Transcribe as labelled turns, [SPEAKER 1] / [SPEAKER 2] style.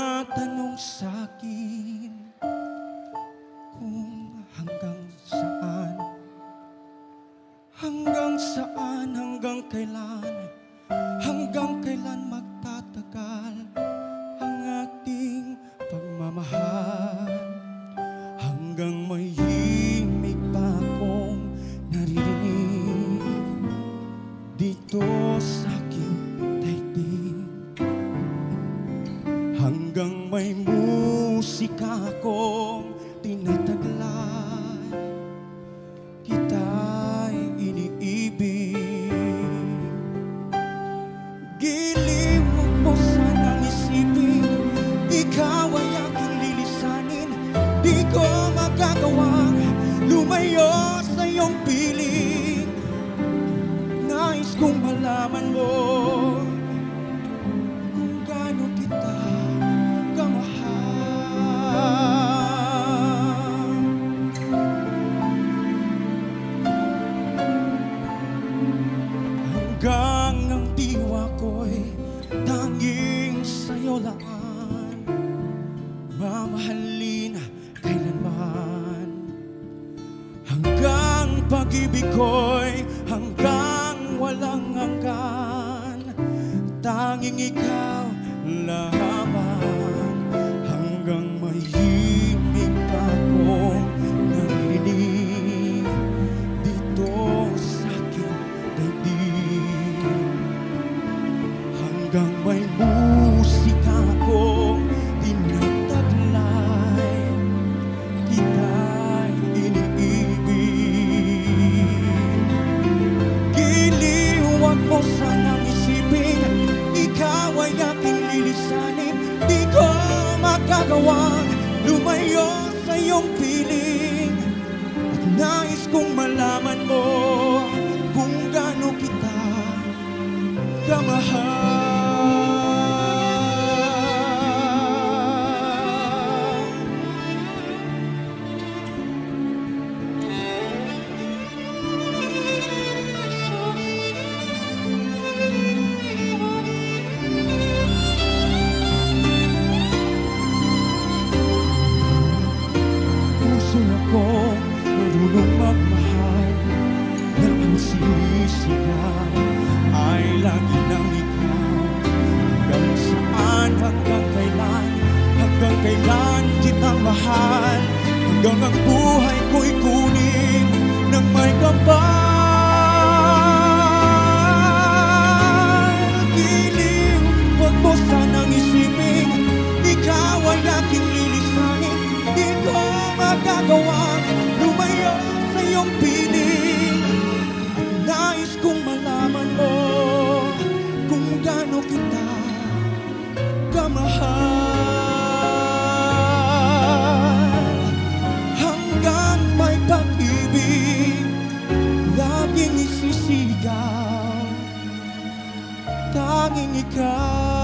[SPEAKER 1] tinatanong sa'kin kung hanggang saan, hanggang kailan magtatagal ang ating pagmamahal. Hanggang may himig pa akong naririnig dito sa aking daigdig. Hanggang may musika akong tinataglay, kita'y iniibig. Giliw, huwag mo sanang isipin, ikaw ay aking lilisanin. Di ko magagawang lumayo sa iyong piling. Nais kong malaman mo kung gaano kita kamahal. Hanggang ang diwa ko'y tanging sa'yo lang mamahalin kailanman. Hanggang pag-ibig ko'y hanggang walang hanggan, tanging ikaw lamang. Hanggang may himig pa akong narinig dito sa aking daigdig. Hanggang may musika akong tinataglay, kita'y iniibig. Giliw, huwag mo sanang isipin, ikaw ay aking lilisanin. Di ko magagawang lumayo sa iyong piling. At nais kong malaman mo kung gaano kita kamahal. Puso akong marunong magmahal, na ang sinisigaw ay lagi ng ikaw. Hanggang saan, hanggang kailan kitang mahal. Hanggang ang buhay ko'y kunin ng may kapal. Giliw, huwag mo sanang isipin, ikaw ay aking lilisanin. Di ko magagawang lumayo sa iyong piling. At nais kong malaman mo kung gaano kita kamahal. Hanggang may pag-ibig laging isisigaw, tanging ikaw